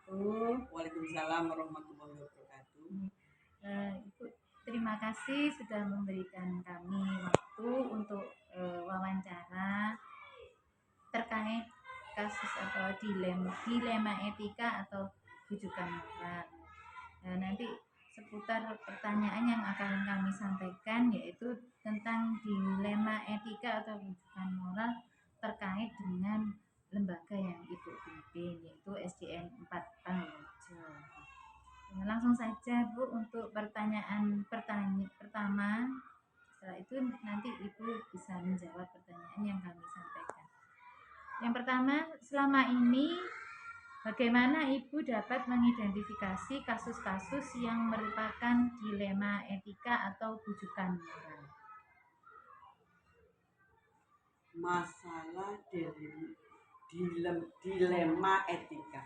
wabarakatuh. Waalaikumsalam warahmatullahi wabarakatuh. Ibu, terima kasih sudah memberikan kami waktu untuk wawancara terkait kasus atau dilema etika atau rujukan moral. Nanti seputar pertanyaan yang akan kami sampaikan yaitu tentang dilema etika atau rujukan moral terkait dengan lembaga yang Ibu pimpin, yaitu SDN 4 Panglojo. Langsung saja Bu untuk pertanyaan pertama. Setelah itu nanti Ibu bisa menjawab pertanyaan yang kami sampaikan. Yang pertama, selama ini bagaimana Ibu dapat mengidentifikasi kasus-kasus yang merupakan dilema etika atau rujukan moral? Masalah dilema etika,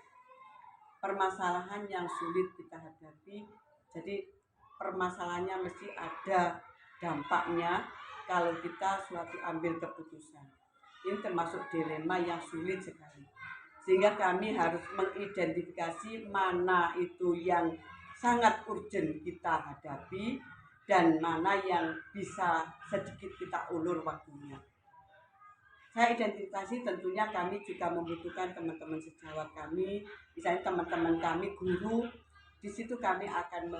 permasalahan yang sulit kita hadapi. Jadi permasalahannya mesti ada dampaknya kalau kita suatu ambil keputusan. Ini termasuk dilema yang sulit sekali, sehingga kami harus mengidentifikasi mana itu yang sangat urgent kita hadapi dan mana yang bisa sedikit kita ulur waktunya. Saya identifikasi, tentunya kami juga membutuhkan teman-teman sejawat kami, misalnya teman-teman kami guru. Di situ kami akan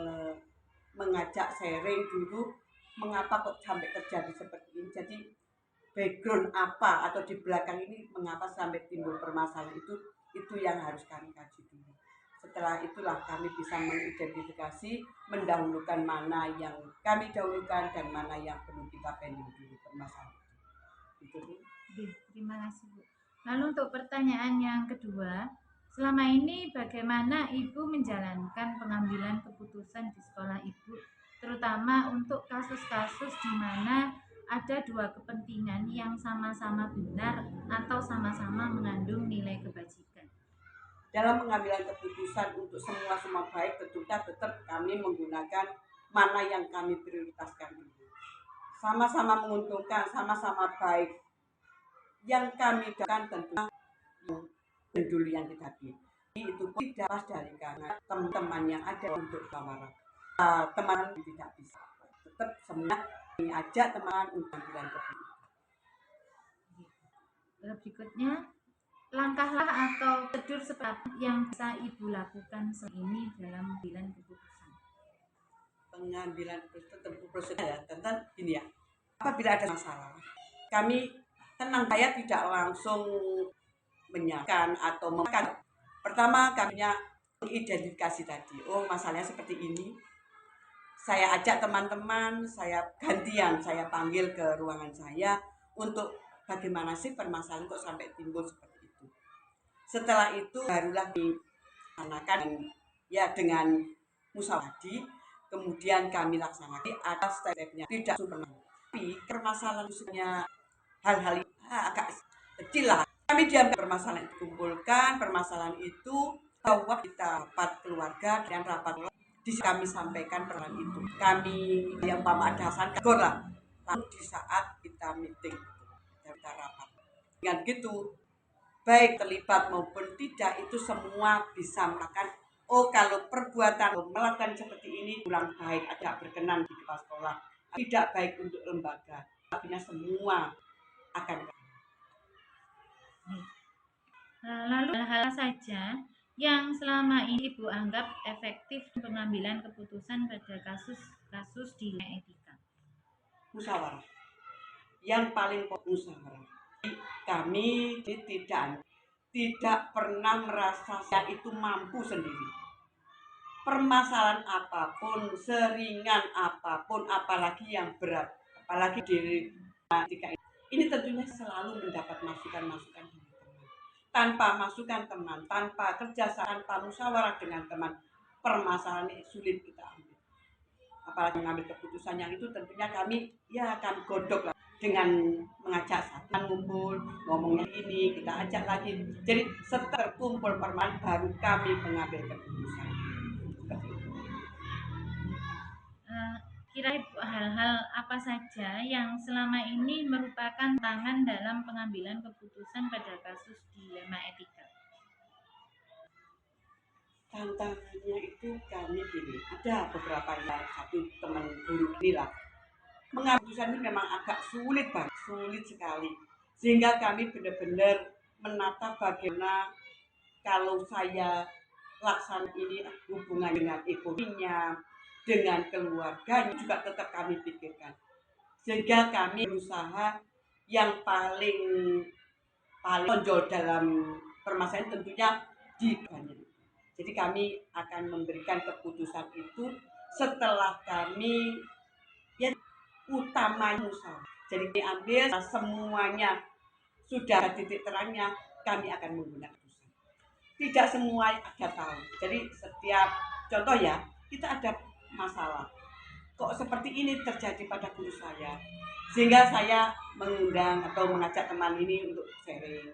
mengajak sharing dulu mengapa kok sampai terjadi seperti ini. Jadi background apa atau di belakang ini mengapa sampai timbul permasalahan itu yang harus kami kaji dulu. Setelah itulah kami bisa mengidentifikasi, mendahulukan mana yang kami dahulukan dan mana yang perlu kita pending dulu permasalahan itu. Terima kasih Bu. Lalu untuk pertanyaan yang kedua, selama ini bagaimana Ibu menjalankan pengambilan keputusan di sekolah Ibu, terutama untuk kasus-kasus di mana ada dua kepentingan yang sama-sama benar atau sama-sama mengandung nilai kebajikan? Dalam pengambilan keputusan untuk semua baik, tentunya tetap kami menggunakan mana yang kami prioritaskan dulu. Sama-sama menguntungkan, sama-sama baik. Yang kami dapatkan tentunya dulu yang kita pilih. Itu pun tidak pas dari karena teman-teman yang ada untuk tawaran. Teman tidak bisa. Tetap semua kami ajak teman untuk pengambilan keputusan. Berikutnya, langkah-langkah atau prosedur seperti yang bisa Ibu lakukan saat ini dalam pengambilan keputusan? Pengambilan prosedur ya, tentang ini ya. Apabila ada masalah, kami tenang, saya tidak langsung menyalahkan atau memakan. Pertama kami identifikasi tadi, oh masalahnya seperti ini. Saya ajak teman-teman, saya gantian, saya panggil ke ruangan saya untuk bagaimana sih permasalahan kok sampai timbul seperti itu. Setelah itu barulah dilaksanakan ya dengan musyawarah. Kemudian kami laksanakan di atas step-nya, tidak super. Tapi permasalahan khususnya hal-hal agak kecil lah. Kami diamkan permasalahan itu, kumpulkan permasalahan itu, bahwa kita rapat keluarga dan rapat di kami sampaikan permasalahan itu. Kami yang umpama ada hasan kagor lah. Lalu di saat kita meeting, kita rapat. Dengan gitu, baik terlibat maupun tidak, itu semua bisa makan. Oh, kalau perbuatan melakukan seperti ini kurang baik, agak berkenan di kepala sekolah, tidak baik untuk lembaga. Akhirnya semua akan. Lalu hal-hal saja yang selama ini Ibu anggap efektif pengambilan keputusan pada kasus-kasus dilema etika? Musyawarah. Yang paling musyawarah. Kami tidak pernah merasa saya itu mampu sendiri. Permasalahan apapun, seringan apapun, apalagi yang berat, apalagi di etika ini tentunya selalu mendapat masukan-masukan dari teman. Tanpa masukan teman, tanpa kerjasama, tanpa musyawarah dengan teman, permasalahan ini sulit kita ambil. Apalagi mengambil keputusan yang itu tentunya kami godok lah dengan mengajak satu ngumpul, ngomongnya ini, kita ajak lagi. Jadi setelah kumpul permasalahan baru kami mengambil keputusan. Kira-kira hal-hal apa saja yang selama ini merupakan tantangan dalam pengambilan keputusan pada kasus dilema etika? Tantangannya itu kami gini, ada beberapa yang satu teman guru inilah mengambil keputusan ini memang agak sulit banget, sulit sekali. Sehingga kami benar-benar menata bagaimana kalau saya laksan ini hubungan dengan ekonominya, dengan keluarganya juga tetap kami pikirkan. Sehingga kami berusaha yang paling paling menonjol dalam permasalahan tentunya di banyak. Jadi kami akan memberikan keputusan itu setelah kami ya utamanya usaha. Jadi diambil semuanya sudah titik terangnya, kami akan menggunakan putusan. Tidak semua ada tahu. Jadi setiap contoh ya, kita ada masalah. Kok seperti ini terjadi pada guru saya? Sehingga saya mengundang atau mengajak teman ini untuk sharing.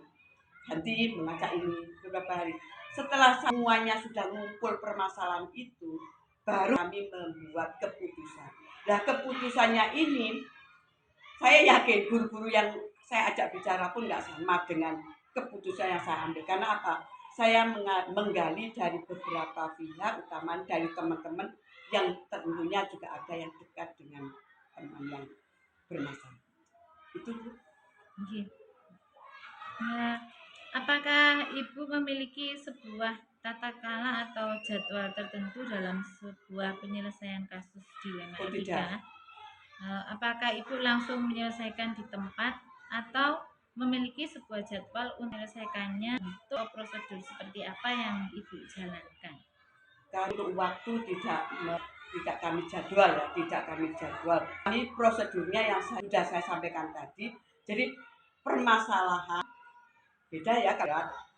Nanti mengajak ini beberapa hari. Setelah semuanya sudah ngumpul permasalahan itu, baru kami membuat keputusan. Nah keputusannya ini, saya yakin guru-guru yang saya ajak bicara pun nggak sama dengan keputusan yang saya ambil. Karena apa? Saya menggali dari beberapa pihak, utama dari teman-teman yang tentunya juga ada yang dekat dengan teman yang bermasalah. Itu Okay. Nah, apakah Ibu memiliki sebuah tata cara atau jadwal tertentu dalam sebuah penyelesaian kasus dilema oh, etika? tidak. Apakah Ibu langsung menyelesaikan di tempat atau memiliki sebuah jadwal untuk menyelesaikannya untuk prosedur seperti apa yang Ibu jalankan? Kalau untuk waktu tidak kami jadwal ya, tidak kami jadwal. Ini prosedurnya yang sudah saya sampaikan tadi. Jadi permasalahan beda ya,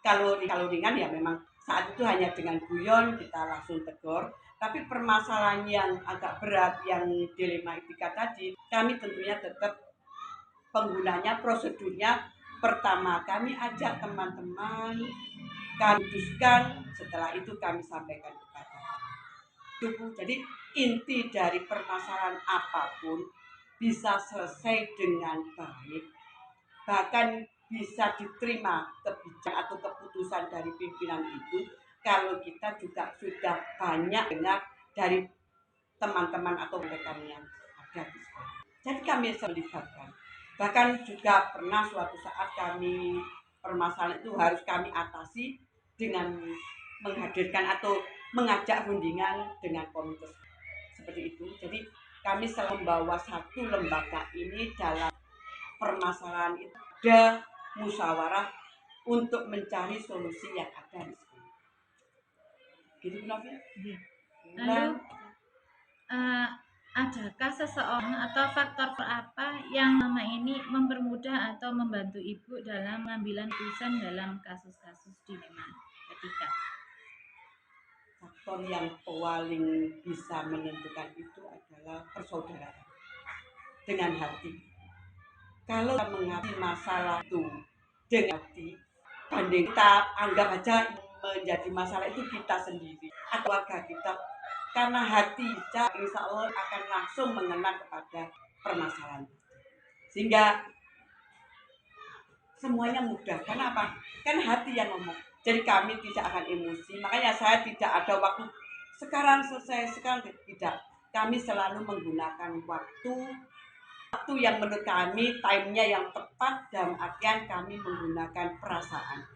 kalau ringan ya memang saat itu hanya dengan guyon kita langsung tegur. Tapi permasalahan yang agak berat yang dilema etika tadi, kami tentunya tetap penggunanya prosedurnya pertama kami ajak teman-teman, kami putuskan, setelah itu kami sampaikan kepada tubuh. Jadi inti dari permasalahan apapun bisa selesai dengan baik, bahkan bisa diterima kebijakan atau keputusan dari pimpinan itu kalau kita juga sudah banyak dengar dari teman-teman atau rekan yang ada di sekolah. Jadi kami melibatkan. Bahkan juga pernah suatu saat kami permasalahan itu harus kami atasi dengan menghadirkan atau mengajak rundingan dengan komite seperti itu. Jadi kami selalu membawa satu lembaga ini dalam permasalahan itu ada musyawarah untuk mencari solusi yang ada di sini. Gitu Novia? Lalu adakah seseorang atau faktor apa yang selama ini mempermudah atau membantu Ibu dalam pengambilan keputusan dalam kasus-kasus dilema etika? Faktor yang paling bisa menentukan itu adalah persaudaraan dengan hati. Kalau kita menghadapi masalah itu dengan hati, banding kita anggap aja menjadi masalah itu kita sendiri atau keluarga kita, karena hati kita insya Allah akan langsung mengena kepada permasalahan itu. Sehingga semuanya mudah. Karena apa? Kan hati yang ngomong. Jadi kami tidak akan emosi. Makanya saya tidak ada waktu sekarang selesai, sekarang tidak. Kami selalu menggunakan waktu yang menurut kami time-nya yang tepat, dalam artian kami menggunakan perasaan.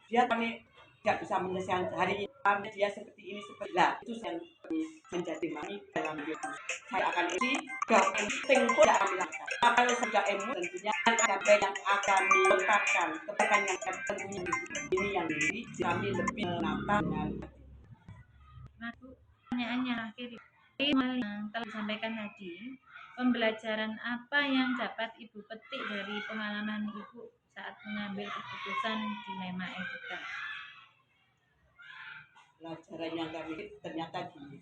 Dia kami tidak bisa menyelesaikan hari ini, dia seperti ini, seperti lah. Itu yang menjadi kami dalam hidup. Saya akan emosi, gak penting pun tidak kami lakukan. Kalau sudah emosi tentunya ada yang akan diletakkan kepada yang tentunya ini yang diri kami lebih menata dengan pertanyaan yang akhir yang telah disampaikan tadi, pembelajaran apa yang dapat Ibu petik dari pengalaman Ibu saat mengambil keputusan dilema etika? Pelajaran yang kami ternyata gini,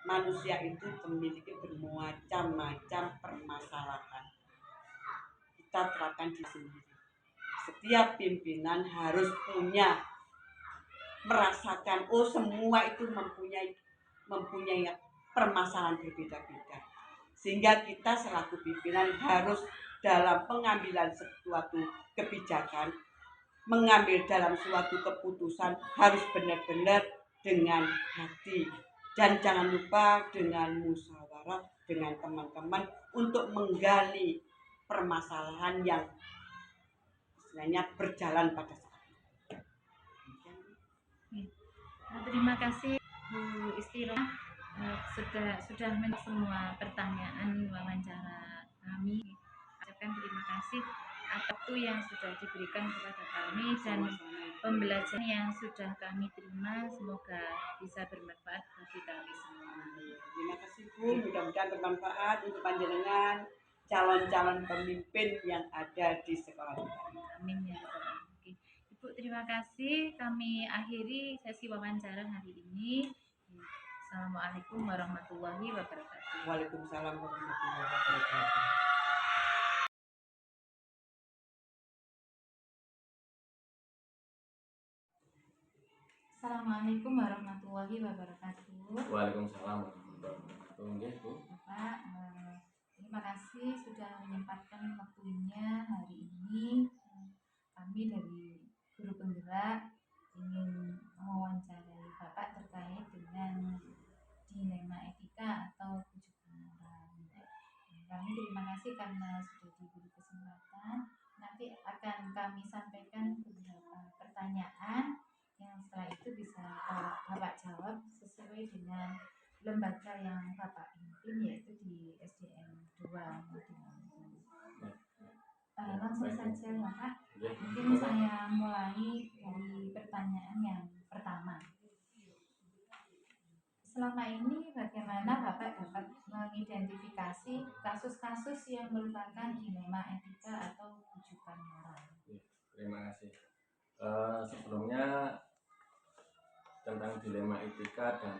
manusia itu memiliki bermacam-macam permasalahan. Kita terapkan di sini. Setiap pimpinan harus punya merasakan semua itu mempunyai permasalahan berbeda-beda. Sehingga kita selaku pimpinan harus dalam pengambilan suatu kebijakan, mengambil dalam suatu keputusan harus benar-benar dengan hati. Dan jangan lupa dengan musyawarah dengan teman-teman untuk menggali permasalahan yang istilahnya berjalan pada saat itu. Terima kasih Bu Istira, sudah menjawab semua pertanyaan wawancara kami. Ucapkan terima kasih atas waktu yang sudah diberikan kepada kami dan pembelajaran yang sudah kami terima, semoga bisa bermanfaat bagi kami semua. Terima kasih Bu, mudah-mudahan bermanfaat untuk panjenengan calon-calon pemimpin yang ada di sekolah kita. Amin ya rabbal alamin. Ibu, terima kasih. Kami akhiri sesi wawancara hari ini. Assalamualaikum warahmatullahi wabarakatuh. Waalaikumsalam warahmatullahi wabarakatuh. Assalamualaikum warahmatullahi wabarakatuh. Waalaikumsalam warahmatullahi wabarakatuh. Bapak, terima kasih sudah menyempatkan waktunya hari ini. Kami dari Guru Penggerak ingin mewawancarai Bapak terkait dengan dilema etika atau pujukan moral. Kami terima kasih karena sudah diberi kesempatan. Nanti akan kami sampaikan beberapa pertanyaan yang setelah itu bisa Bapak jawab sesuai dengan lembaga yang Bapak pimpin, yaitu di SDN 2 langsung saja Bapak. Mungkin saya mulai dari pertanyaan yang pertama. Selama ini bagaimana Bapak dapat mengidentifikasi kasus-kasus yang merupakan dilema etika atau pujukan moral? Terima kasih. Sebelumnya tentang dilema etika dan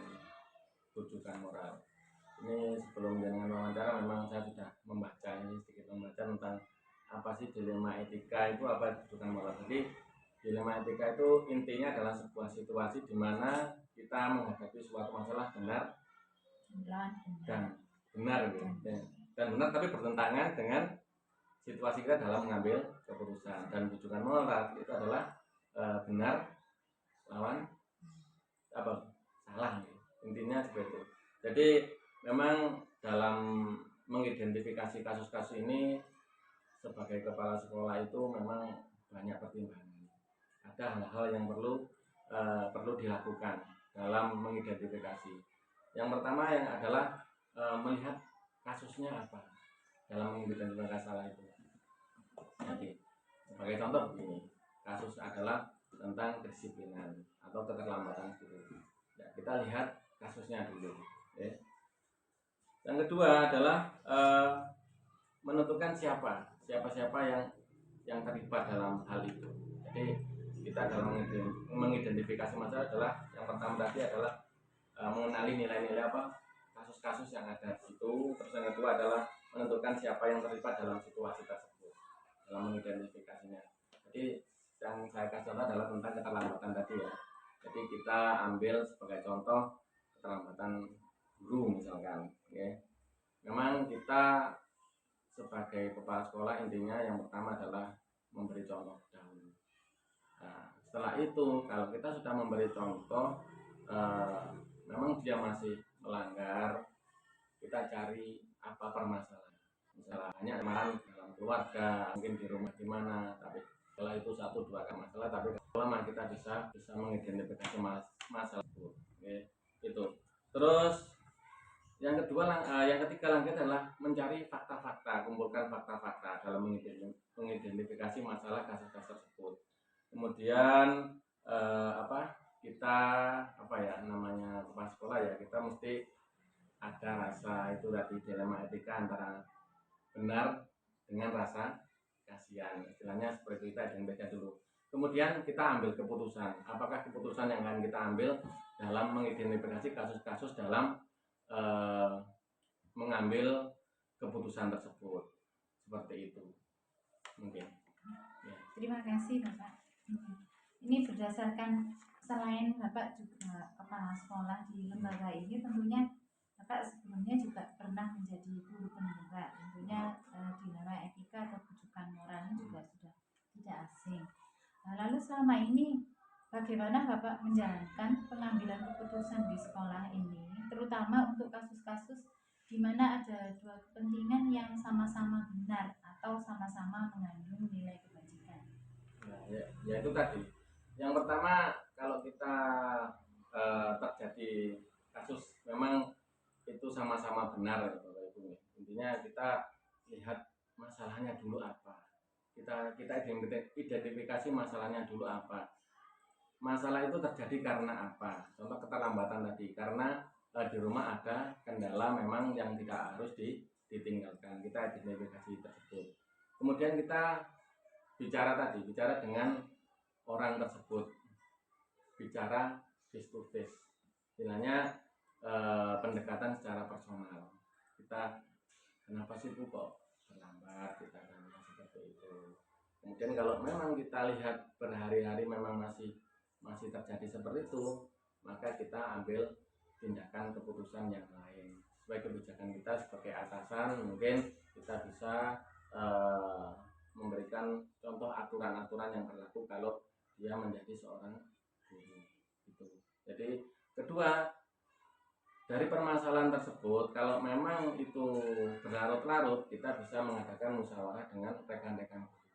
pujukan moral. Ini sebelum dengan wawancara memang saya sudah sedikit membaca tentang apa sih dilema etika itu, apa pujukan moral. Jadi dilema etika itu intinya adalah sebuah situasi di mana kita menghadapi suatu masalah benar dan benar tapi bertentangan dengan situasi kita dalam mengambil keputusan. Dan pujukan moral itu adalah benar lawan salah, intinya seperti itu. Jadi memang dalam mengidentifikasi kasus-kasus ini sebagai kepala sekolah itu memang banyak pertimbangan. Ada hal-hal yang perlu dilakukan dalam mengidentifikasi. Yang pertama yang adalah melihat kasusnya apa dalam mengidentifikasi salah itu. Jadi sebagai contoh begini, kasus adalah tentang kedisiplinan atau keterlambatan guru. Ya, kita lihat kasusnya dulu. Ya. Yang kedua adalah menentukan siapa yang terlibat dalam hal itu. Jadi kita dalam mengidentifikasi masalah adalah yang pertama tadi adalah mengenali nilai-nilai kasus-kasus yang ada di situ. Terus yang kedua adalah menentukan siapa yang terlibat dalam situasi tersebut dalam mengidentifikasinya. Jadi yang saya kasih contoh adalah tentang keterlambatan tadi ya. Jadi kita ambil sebagai contoh keterlambatan guru misalkan, ya. Memang kita sebagai kepala sekolah intinya yang pertama adalah memberi contoh dahulu. Nah, setelah itu kalau kita sudah memberi contoh, memang dia masih melanggar, kita cari apa permasalahan. Misalnya dalam keluarga, mungkin di rumah gimana, tapi setelah itu 1-2 masalah, tapi lama kita bisa mengidentifikasi masalah itu. Okay. Itu. Terus yang ketiga langkah adalah mencari fakta-fakta, kumpulkan fakta-fakta dalam mengidentifikasi masalah kasus-kasus tersebut. Kemudian kita kepala sekolah ya, kita mesti ada rasa itu tadi dilema etika antara benar dengan rasa kasihan, istilahnya seperti kita identifikasi dulu. Kemudian kita ambil keputusan, apakah keputusan yang akan kita ambil dalam mengidentifikasi kasus-kasus dalam mengambil keputusan tersebut, seperti itu mungkin. Ya. Terima kasih Bapak. Ini berdasarkan, selain Bapak juga kepala sekolah di lembaga ini, tentunya Bapak sebelumnya juga pernah menjadi guru penggerak. Tentunya dilema etika atau pujukan moral ini juga sudah tidak asing. Lalu selama ini bagaimana Bapak menjalankan pengambilan keputusan di sekolah ini, terutama untuk kasus-kasus di mana ada dua kepentingan yang sama-sama benar atau sama-sama mengandung nilai kebajikan? Nah, ya itu tadi. Yang pertama, kalau kita terjadi kasus memang itu sama-sama benar ya Bapak Ibu. Intinya kita lihat masalahnya dulu apa. Kita identifikasi masalahnya dulu apa. Masalah itu terjadi karena apa? Contoh keterlambatan tadi, karena di rumah ada kendala memang yang tidak harus ditinggalkan. Kita identifikasi tersebut. Kemudian kita bicara dengan orang tersebut, bicara face to face, istilahnya pendekatan secara personal. Kita kenapa sih Bu kok terlambat, kita akan seperti itu. Kemudian kalau memang kita lihat berhari-hari memang masih terjadi seperti itu, maka kita ambil tindakan keputusan yang lain. Sebagai kebijakan kita sebagai atasan, mungkin kita bisa memberikan contoh aturan-aturan yang berlaku kalau dia menjadi seorang guru gitu. Jadi kedua, dari permasalahan tersebut kalau memang itu berlarut-larut, kita bisa mengadakan musyawarah dengan rekan-rekan guru.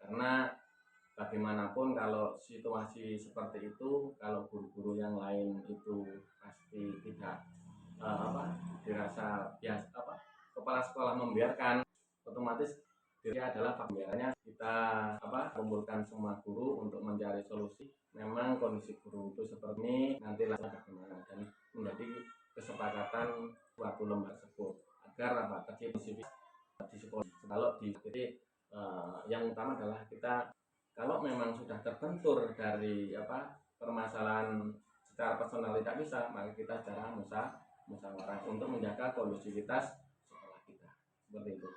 Karena bagaimanapun kalau situasi seperti itu, kalau guru-guru yang lain itu pasti tidak dirasa biasa kepala sekolah membiarkan, otomatis dia adalah pembiarannya. Kita kumpulkan semua guru untuk mencari solusi. Memang kondisi guru itu seperti ini, nanti bagaimana, dan menjadi kesepakatan suatu lembaga tersebut agar tercipta di sekolah. Kalau jadi yang utama adalah kita kalau memang sudah terbentur dari permasalahan secara personal tidak bisa, maka kita secara musyawarah untuk menjaga kondusivitas sekolah kita. Seperti itu.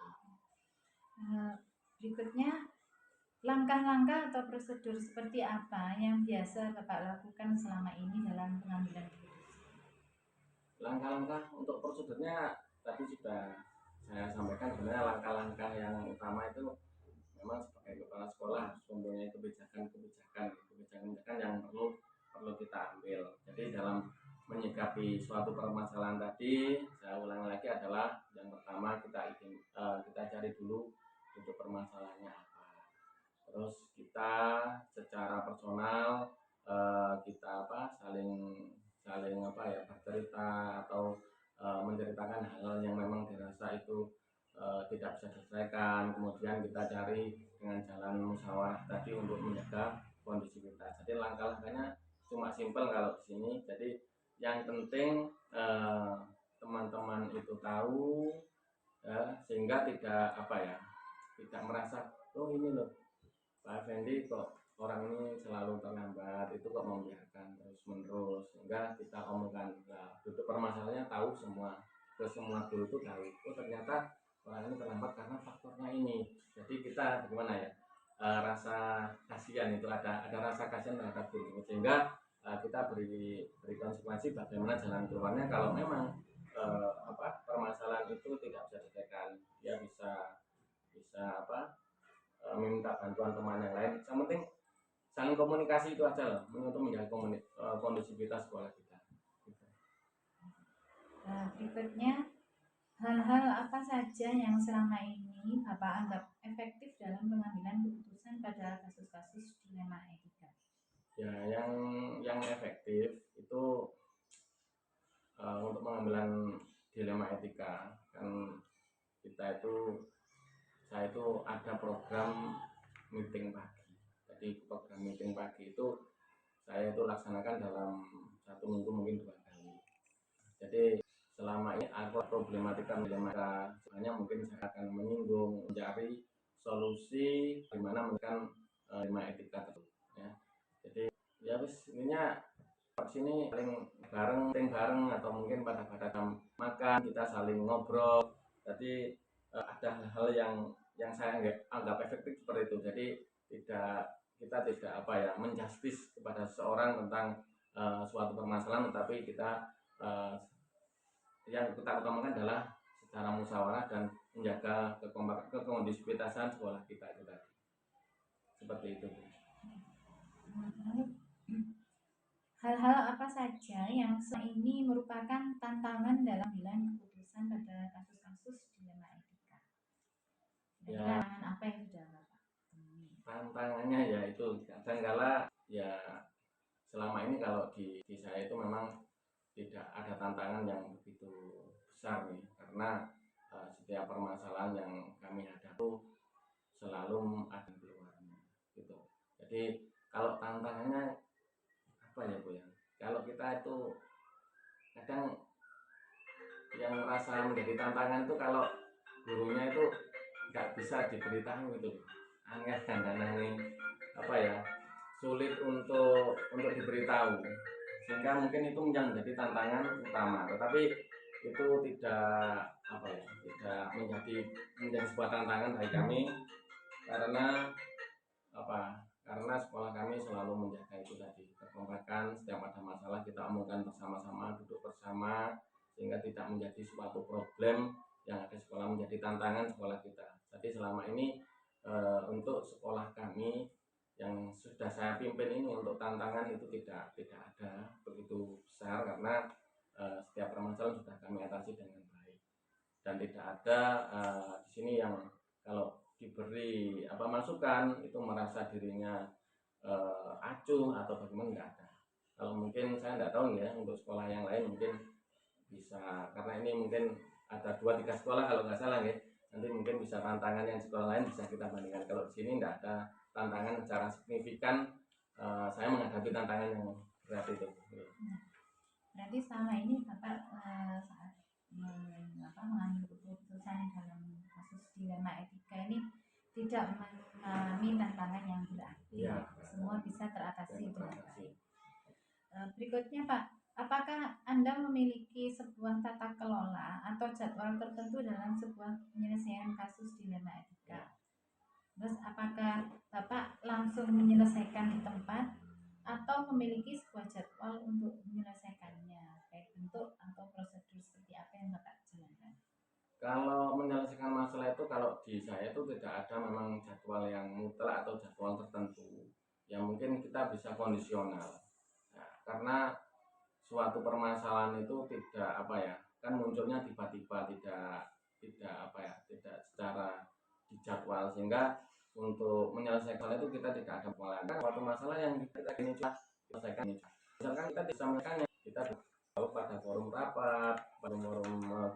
Berikutnya, langkah-langkah atau prosedur seperti apa yang biasa Bapak lakukan selama ini dalam pengambilan keputusan? Langkah-langkah untuk prosedurnya tadi sudah saya sampaikan. Sebenarnya langkah-langkah yang utama itu memang sebagai kepala sekolah harus mempunyai kebijakan yang perlu kita ambil. Jadi dalam menyikapi suatu permasalahan tadi, saya ulang lagi adalah yang pertama kita cari dulu untuk permasalahannya apa. Terus kita secara personal kita saling bercerita atau menceritakan hal yang memang dirasa itu tidak bisa diselesaikan. Kemudian kita cari dengan jalan musyawarah tadi untuk menjaga kondisi kita. Jadi langkah-langkahnya cuma simpel kalau di sini. Jadi yang penting teman-teman itu tahu sehingga tidak merasa ini loh Pak Effendi kok orang ini selalu terlambat, itu kok membiarkan terus menerus, sehingga kita omongkan duduk permasalahannya, tahu semua guru itu tahu, ternyata orang ini terlambat karena faktornya ini. Jadi kita gimana ya, rasa kasihan itu ada rasa kasihan terhadap guru, sehingga kita beri konsekuensi bagaimana jalan keluarnya kalau memang permasalahan itu tidak bisa diselesaikan. Dia bisa meminta bantuan teman yang lain. Yang penting saling komunikasi itu aja lah untuk menjaga kondusivitas sekolah kita. Berikutnya, hal-hal apa saja yang selama ini Bapak anggap efektif dalam pengambilan keputusan pada kasus-kasus dilema etika? Ya, yang efektif itu untuk pengambilan dilema etika kan saya itu ada program meeting pagi. Jadi program meeting pagi itu saya itu laksanakan dalam 1 minggu mungkin 2 kali. Jadi selama ini ada problematika sebenarnya mungkin saya akan mencari solusi gimana menekan dilema etika tersebut. Ya. Jadi ya ininya sini saling bareng atau mungkin pada makan kita saling ngobrol. Jadi ada hal-hal yang saya anggap efektif seperti itu. Jadi kita tidak menjustis kepada seseorang tentang suatu permasalahan, tetapi kita yang kita utamakan adalah secara musyawarah dan menjaga kekondusivitasan sekolah kita itu tadi. Seperti itu. hal-hal apa saja yang selama ini merupakan tantangan dalam pengambilan keputusan pada kasus-kasus dilema etika? Ya, Tantangan apa yang sudah Bapak temui? tantangannya ya itu kadangkala ya selama ini kalau di saya itu memang tidak ada tantangan yang begitu besar nih, karena setiap permasalahan yang kami hadapi itu selalu ada keluarnya gitu. Jadi kalau tantangannya apa ya Bu ya, kalau kita itu kadang yang merasa menjadi tantangan itu kalau gurunya itu nggak bisa diberitahu gitu loh, angin dan ini apa ya, sulit untuk diberitahu, sehingga mungkin itu yang menjadi tantangan utama. Tetapi itu tidak apa ya, tidak menjadi sebuah tantangan bagi kami, karena apa, karena sekolah kami selalu menjaga itu tadi, kekompakan. Setiap ada masalah kita omongkan bersama-sama, duduk bersama, sehingga tidak menjadi suatu problem yang ada sekolah menjadi tantangan sekolah kita. Jadi selama ini untuk sekolah kami yang sudah saya pimpin ini, untuk tantangan itu tidak ada begitu besar, karena setiap permasalahan sudah kami atasi dengan baik, dan tidak ada di sini yang kalau diberi apa masukan itu merasa dirinya acuh atau bagaimana, enggak ada. Kalau mungkin saya enggak tahu ya untuk sekolah yang lain mungkin bisa, karena ini mungkin ada 2-3 sekolah kalau nggak salah ya, nanti mungkin bisa tantangan yang sekolah lain bisa kita bandingkan. Kalau di sini enggak ada tantangan secara signifikan, saya menghadapi tantangan yang berat itu. Berarti selama ini Bapak saat mengambil keputusan dalam kasus dilema etika ini tidak mengalami tantangan yang berarti, Ya, semua bisa teratasi dengan terima kasih. baik. Berikutnya Pak, apakah Anda memiliki sebuah tata kelola atau jadwal tertentu dalam sebuah penyelesaian kasus dilema etika? Terus apakah Bapak langsung menyelesaikan di tempat atau memiliki sebuah jadwal untuk menyelesaikannya, kayak bentuk atau prosedur seperti apa yang Bapak jalankan? Kalau menyelesaikan masalah itu, kalau di saya itu tidak ada memang jadwal yang mutlak atau jadwal tertentu. Yang mungkin kita bisa kondisional. Nah, karena suatu permasalahan itu tidak apa ya, kan munculnya tiba-tiba, tidak apa ya, tidak secara dijadwal, sehingga untuk menyelesaikan itu kita tidak ada pola. Kan suatu masalah yang kita ingin selesaikan, misalkan kita bisa menekannya, kita tahu pada forum rapat, forum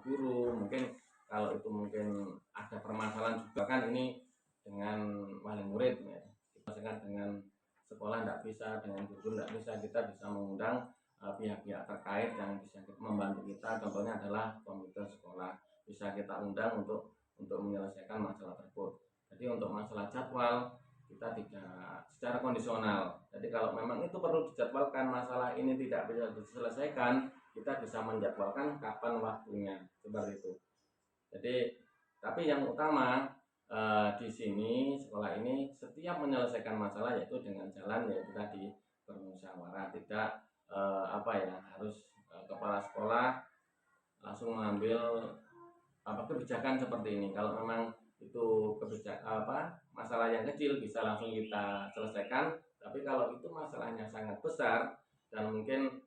guru, mungkin kalau itu mungkin ada permasalahan juga kan ini dengan wali murid ya, kita dengan sekolah tidak bisa, dengan guru tidak bisa, kita bisa mengundang pihak-pihak terkait yang bisa membantu kita. Contohnya adalah komite sekolah, bisa kita undang untuk menyelesaikan masalah tersebut. Jadi untuk masalah jadwal kita tidak secara kondisional. Jadi kalau memang itu perlu dijadwalkan, masalah ini tidak bisa diselesaikan, kita bisa menjadwalkan kapan waktunya, seperti itu. Jadi tapi yang utama di sini sekolah ini setiap menyelesaikan masalah yaitu dengan jalan, yaitu tadi bermusyawarah, tidak apa ya, harus kepala sekolah langsung mengambil kebijakan seperti ini. Kalau memang itu kebijakan masalah yang kecil bisa langsung kita selesaikan, tapi kalau itu masalahnya sangat besar dan mungkin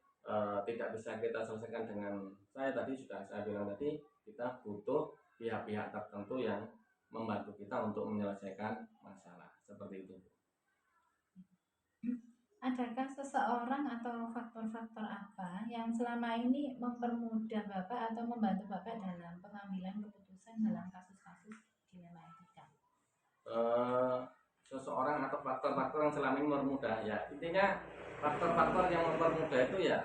tidak bisa kita selesaikan dengan saya bilang tadi, kita butuh pihak-pihak tertentu yang membantu kita untuk menyelesaikan masalah seperti itu. Adakah seseorang atau faktor-faktor apa yang selama ini mempermudah Bapak atau membantu Bapak dalam pengambilan keputusan dalam kasus-kasus dilema etika? Seseorang atau faktor-faktor yang selama ini mempermudah, ya intinya faktor-faktor yang mempermudah itu ya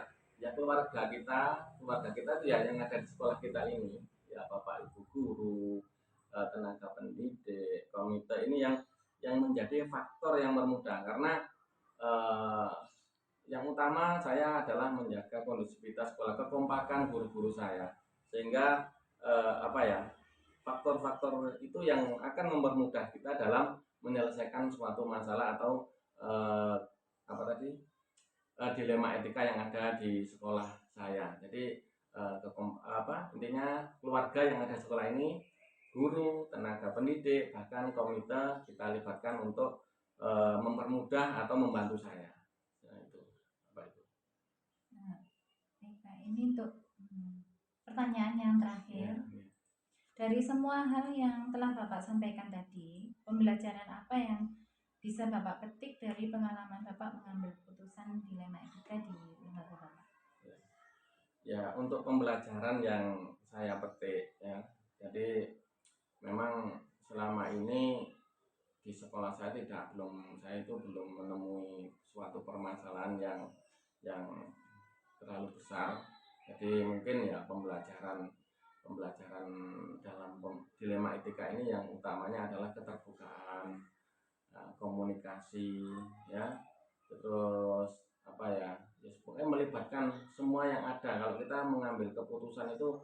keluarga kita itu ya, yang ada di sekolah kita ini ya, bapak ibu guru, tenaga pendidik, komite, ini yang menjadi faktor yang mempermudah. Karena yang utama saya adalah menjaga kondusivitas sekolah, kekompakan guru-guru saya, sehingga apa ya, faktor-faktor itu yang akan mempermudah kita dalam menyelesaikan suatu masalah atau dilema etika yang ada di sekolah saya. Jadi intinya keluarga yang ada di sekolah ini, guru, tenaga pendidik, bahkan komite kita libatkan untuk mempermudah atau membantu saya. Nah, itu apa itu. ini untuk pertanyaan yang terakhir. Ya. Dari semua hal yang telah Bapak sampaikan tadi, pembelajaran apa yang bisa Bapak petik dari pengalaman Bapak mengambil keputusan dilema etika di lembaga Bapak? Ya, untuk pembelajaran yang saya petik ya. Jadi memang selama ini di sekolah saya itu belum menemui suatu permasalahan yang terlalu besar. Jadi mungkin ya pembelajaran dalam dilema etika ini yang utamanya adalah keterbukaan, komunikasi, ya, terus apa ya, pokoknya melibatkan semua yang ada. Kalau kita mengambil keputusan itu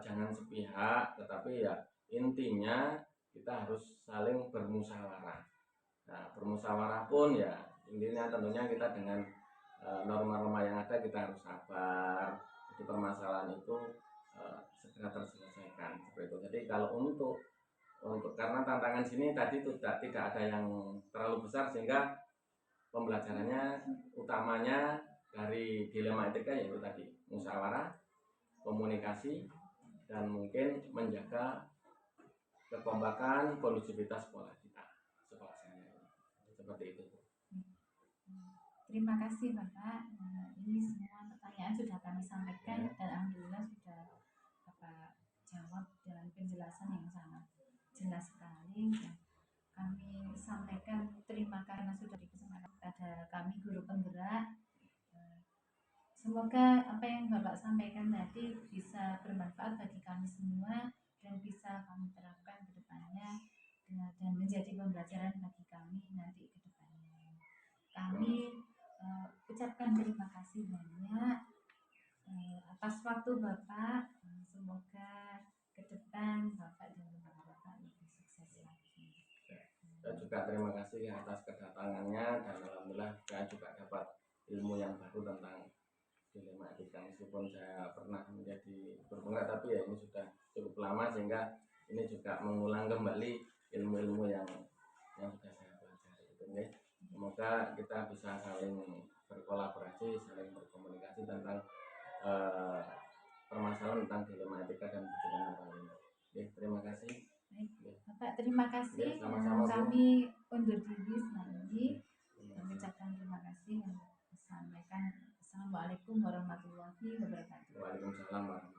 jangan sepihak, tetapi ya intinya kita harus saling bermusyawarah. Nah, bermusyawarah pun ya intinya tentunya kita dengan norma-norma yang ada kita harus sabar. Jadi permasalahan itu segera terselesaikan seperti itu. Jadi kalau untuk karena tantangan sini tadi tidak ada yang terlalu besar, sehingga pembelajarannya utamanya dari dilema etika yaitu tadi musyawarah, komunikasi, dan mungkin menjaga kekompakan kondusivitas sekolah kita, sekolah saya seperti itu. Terima kasih Bapak. Ini semua pertanyaan sudah kami sampaikan dan alhamdulillah sudah Bapak jawab dengan penjelasan yang sangat jelas sekali. Kami sampaikan terima kasih karena sudah dikesempatan pada kami guru penggerak. Semoga apa yang Bapak sampaikan tadi bisa bermanfaat bagi kami semua dan bisa kami terapkan ke depannya dan menjadi pembelajaran bagi kami nanti ke depannya. Kami ucapkan terima kasih banyak atas waktu Bapak. Semoga ke depan Bapak dan Bapak lebih sukses lagi. Saya juga terima kasih atas kedatangannya, dan alhamdulillah saya juga dapat ilmu yang baru tentang dilema etika. Meskipun saya pernah menjadi berpenggerak, tapi ya ini sudah cukup lama sehingga ini juga mengulang kembali ilmu-ilmu yang sudah saya pelajari itu, ya. Semoga kita bisa saling berkolaborasi, saling berkomunikasi tentang permasalahan tentang dilema etika dan pikiran moral ini. Oke, terima kasih. Bapak terima kasih. Sama-sama, kami undur diri sekali. Mengucapkan terima kasih dan sampaikan Assalamualaikum warahmatullahi wabarakatuh. Waalaikumsalam warahmatullahi wabarakatuh.